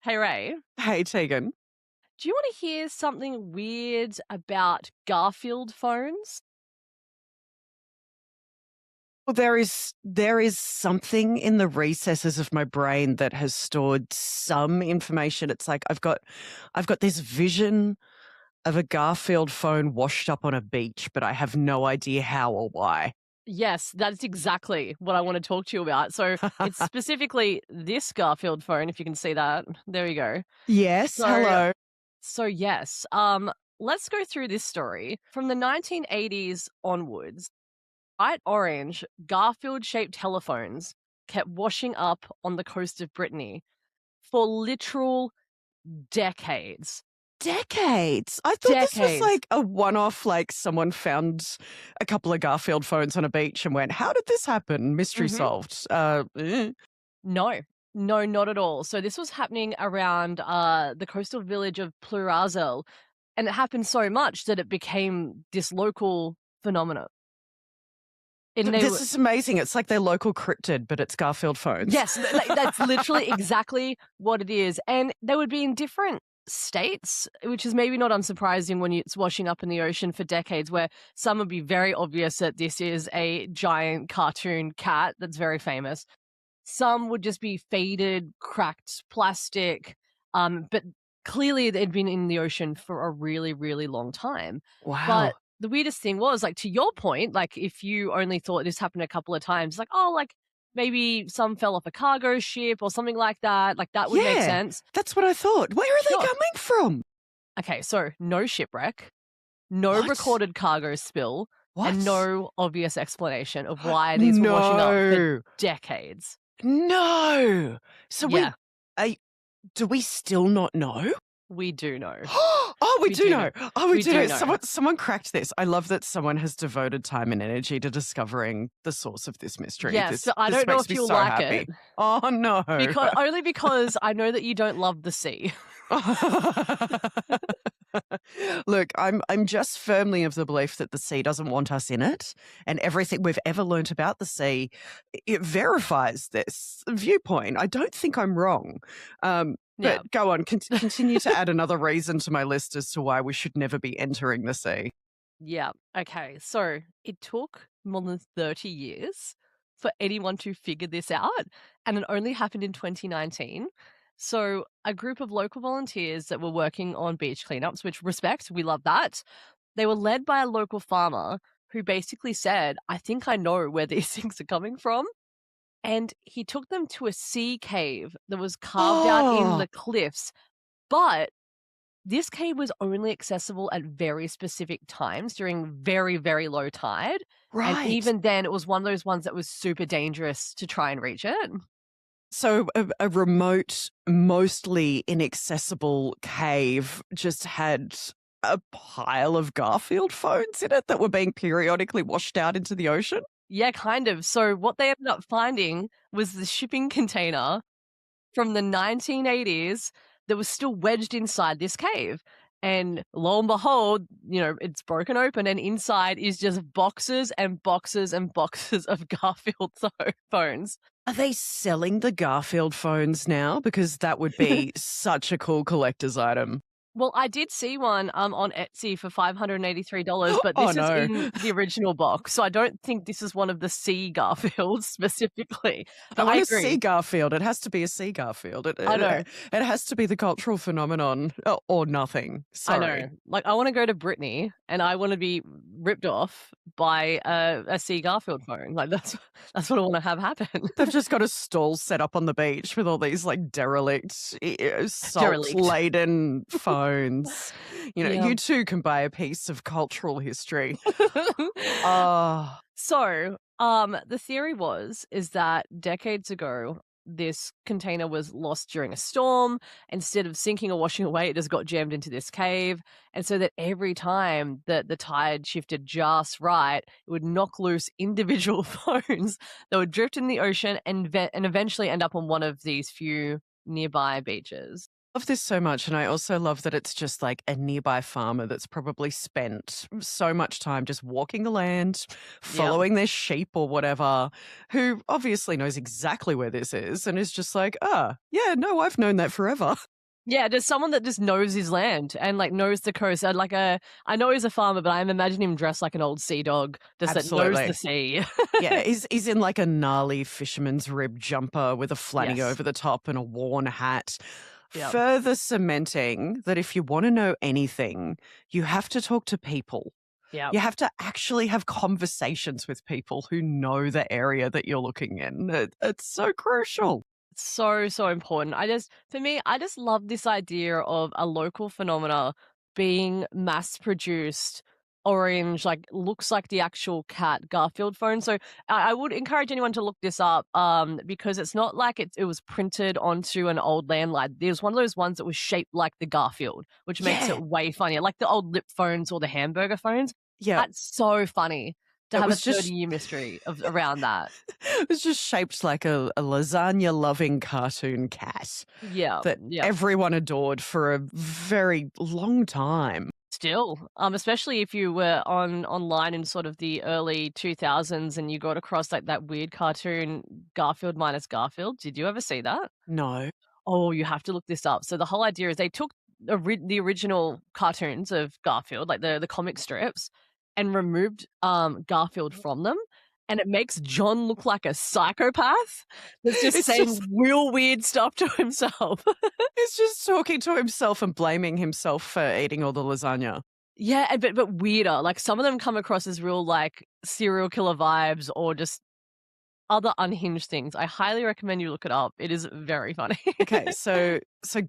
Hey, Ray, Hey, Tegan. do you want to hear something weird about Garfield phones? Well, there is something in the recesses of my brain that has stored some information. It's like I've got this vision of a Garfield phone washed up on a beach, but I have no idea how or why. Yes, that's exactly what I want to talk to you about. So it's specifically this Garfield phone, if you can see that. There you go. Yes, So, hello. so yes, let's go through this story. From the 1980s onwards, bright orange Garfield-shaped telephones kept washing up on the coast of Brittany for literal decades. Decades. I thought this was Decades. like a one-off, like someone found a couple of Garfield phones on a beach and went, "How did this happen? Mystery Mhm. solved." No. No, not at all. So this was happening around, the coastal village of Plurazel, and it happened so much that it became this local phenomenon. And they This were is amazing. It's like their local cryptid, but it's Garfield phones. Yes, like, that's literally exactly what it is, and they would be in different states, which is maybe not unsurprising when it's washing up in the ocean for decades, where some would be very obvious that this is a giant cartoon cat that's very famous. Some would just be faded, cracked plastic, but clearly they'd been in the ocean for a really, really long time. But Wow. the weirdest thing was, like, to your point, like, if you only thought this happened a couple of times, like, oh, like, maybe some fell off a cargo ship or something like that would make Yeah, sense. that's what I thought. Where are they Sure. coming from? Okay, so no shipwreck, no What? recorded cargo spill, and What? no obvious explanation of why these were washing up for No. decades. No. So Yeah, uh, do we still not know? we do know. Oh, we We do do know. know. Oh, we We do do know. know. Someone cracked this. I love that someone has devoted time and energy to discovering the source of this mystery. Yes, This so I this don't know makes if me you'll so like it, happy. Oh no. because I know that you don't love the sea. Look, I'm just firmly of the belief that the sea doesn't want us in it, and everything we've ever learnt about the sea, it verifies this viewpoint. I don't think I'm wrong. Yeah. But go on, continue to add another reason to my list as to why we should never be entering the sea. Yeah. Okay. So it took more than 30 years for anyone to figure this out, and it only happened in 2019. So a group of local volunteers that were working on beach cleanups, which respect, we love that. They were led by a local farmer who basically said, I think I know where these things are coming from. And he took them to a sea cave that was carved out in Oh, the cliffs. But this cave was only accessible at very specific times during very, very low tide. And right. even then, it was one of those ones that was super dangerous to try and reach it. So a remote, mostly inaccessible cave just had a pile of Garfield phones in it that were being periodically washed out into the ocean? Yeah, kind of. So, what they ended up finding was the shipping container from the 1980s that was still wedged inside this cave. And lo and behold, it's broken open, and inside is just boxes and boxes and boxes of Garfield phones. Are they selling the Garfield phones now? Because that would be such a cool collector's item. Well, I did see one on Etsy for $583, but Oh this is no. in the original box, so I don't think this is one of the sea Garfields specifically. I But I want to see agree. Garfield. It has to be a sea Garfield. I know. It has to be the cultural phenomenon or nothing. I know. Sorry. Like, I wanna go to Brittany, and I wanna be ripped off by a sea Garfield phone. Like, that's what I wanna have happen. They've just got a stall set up on the beach with all these like derelict, salt Derelict. laden phones. Yeah. You too can buy a piece of cultural history. Oh, So, the theory is that decades ago, this container was lost during a storm. Instead of sinking or washing away, it just got jammed into this cave. And so that every time that the tide shifted just right, it would knock loose individual phones that would drift in the ocean and eventually end up on one of these few nearby beaches. love this so much. And I also love that it's just like a nearby farmer that's probably spent so much time just walking the land, Yeah. following their sheep or whatever, who obviously knows exactly where this is and is just like, yeah, no, I've known that forever. Yeah, just someone that just knows his land and, like, knows the coast. I know he's a farmer, but I'm imagining him dressed like an old sea dog, just that knows the Absolutely. sea. Yeah, he's in like a gnarly fisherman's rib jumper with a flanny Yes. over the top and a worn hat. Yeah. Further cementing that if you want to know anything, you have to talk to people. Yeah. You have to actually have conversations with people who know the area that you're looking in. It's so crucial. So, so important. For me, I just love this idea of a local phenomena being mass produced orange, like looks like the actual cat Garfield phone. So I would encourage anyone to look this up because it's not like it was printed onto an old landline. There's one of those ones that was shaped like the Garfield, which makes Yeah. it way funnier, like the old lip phones or the hamburger phones. Yeah. That's so funny to It have a was just 30-year mystery around that. it was just shaped like a lasagna loving cartoon cat Yeah, that yeah. everyone adored for a very long time. Still, especially if you were online in sort of the early 2000s and you got across like that weird cartoon Garfield minus Garfield. Did you ever see that? No. Oh, you have to look this up. So the whole idea is they took the original cartoons of Garfield, like the comic strips, and removed Garfield from them. And it makes John look like a psychopath that's just It's saying just real weird stuff to himself. he's just talking to himself and blaming himself for eating all the lasagna. Yeah, but weirder. Like some of them come across as real like serial killer vibes or just other unhinged things. I highly recommend you look it up. It is very funny. Okay, so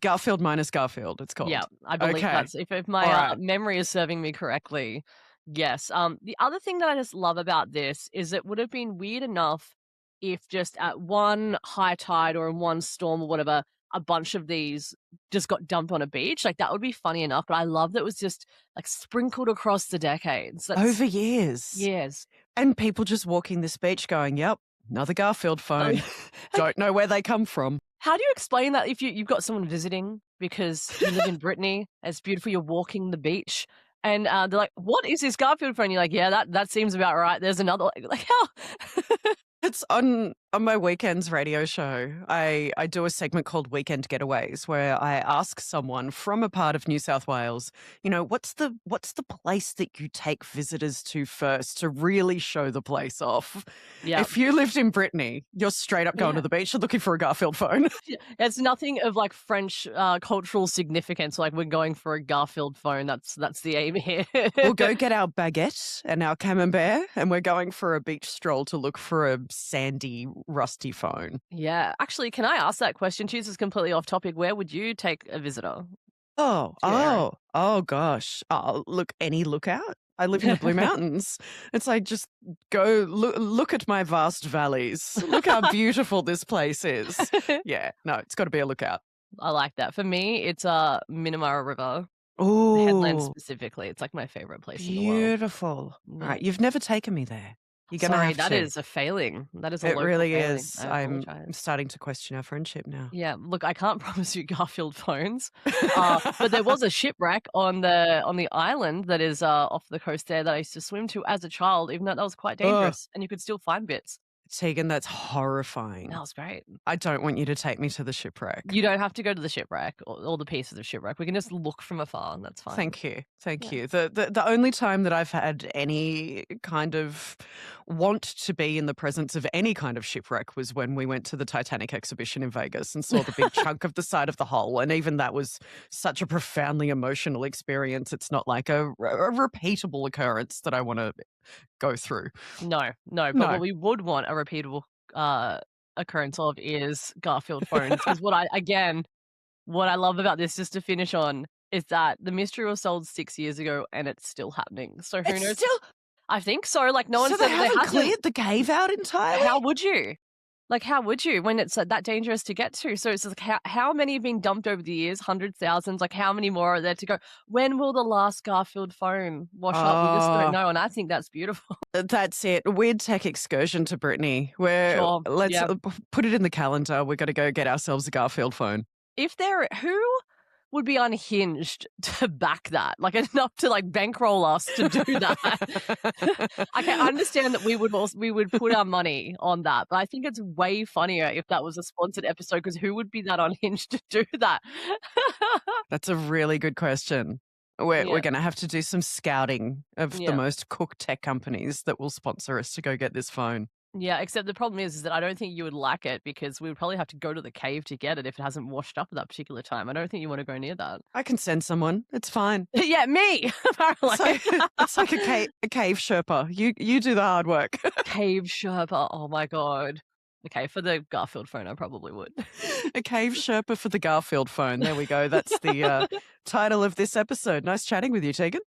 Garfield minus Garfield, it's Yeah, called. I believe Okay. that's if my All right. memory is serving me correctly. Yes. The other thing that I just love about this is it would have been weird enough if just at one high tide or in one storm or whatever, a bunch of these just got dumped on a beach. Like that would be funny enough. But I love that it was just like sprinkled across the decades. That's Over years. years. And people just walking this beach going, yep, another Garfield I phone. mean, like, Don't know where they come from. how do you explain that if you've got someone visiting because you live in Brittany, it's beautiful, you're walking the beach, and they're like, "What is this Garfield phone?" You're like, "Yeah, that seems about right." There's another like how? It's on my weekends radio show. I do a segment called Weekend Getaways where I ask someone from a part of New South Wales, what's the place that you take visitors to first to really show the place off? Yeah, If you lived in Brittany, you're straight up going to yeah. the beach and looking for a Garfield phone. Yeah, it's nothing of like French cultural significance. Like we're going for a Garfield phone. That's the aim here. We'll go get our baguette and our camembert, and we're going for a beach stroll to look for a sandy, rusty phone. Yeah, actually, can I ask that question too? This is completely off topic. Where would you take a visitor Oh, to your area? oh gosh. Oh, look, any lookout? I live in the Blue Mountains. It's like just go look at my vast valleys. Look how beautiful this place is. Yeah, no, it's got to be a lookout. I like that. For me, it's Minamara River. The headland Oh, specifically, it's like my favorite place in the world. beautiful. All Yeah. right, you've never taken me there. You're gonna Sorry, have that to. is a failing. That is a It local really failing. is. I I'm apologize. starting to question our friendship now. Yeah, look, I can't promise you Garfield phones, but there was a shipwreck on the island that is off the coast there that I used to swim to as a child, even though that was quite Oh, dangerous, and you could still find bits. Tegan, that's That horrifying. was great. I don't want you to take me to the shipwreck. You don't have to go to the shipwreck or all the pieces of shipwreck. We can just look from afar, and that's fine. Thank you. Thank Yeah. you. The only time that I've had any kind of want to be in the presence of any kind of shipwreck was when we went to the Titanic exhibition in Vegas and saw the big chunk of the side of the hull. And even that was such a profoundly emotional experience. It's not like a repeatable occurrence that I want to go through. No, no, but what No. we would want a repeatable, occurrence of is Garfield phones. Because what I love about this, just to finish on, is that the mystery was solved 6 years ago and it's still happening. So who It's knows? still, I think so, like, no one so they said that there haven't hasn't. cleared the cave out entirely? How would you? Like, how would you when it's, that dangerous to get to? So it's like how many have been dumped over the years? Hundreds, thousands? Like, how many more are there to go? When will the last Garfield phone wash up? We just don't Oh. know, and I think that's beautiful. That's it. A weird tech excursion to Brittany where Sure, let's yeah. put it in the calendar. We're going to go get ourselves a Garfield phone. If there who would be unhinged to back that, like, enough to, like, bankroll us to do that. Okay, I understand that we would put our money on that, but I think it's way funnier if that was a sponsored episode because who would be that unhinged to do that? That's a really good question. We're Yeah, gonna have to do some scouting of the yeah. most cook tech companies that will sponsor us to go get this phone. Yeah, except the problem is that I don't think you would like it because we would probably have to go to the cave to get it if it hasn't washed up at that particular time. I don't think you wanna go near that. I can send someone. It's fine. Yeah, me, It's apparently. like it's like a cave Sherpa. You do the hard work. Cave Sherpa, oh my god. Okay, for the Garfield phone, I probably would. A cave Sherpa for the Garfield phone. There we go. That's the title of this episode. Nice chatting with you, Tegan.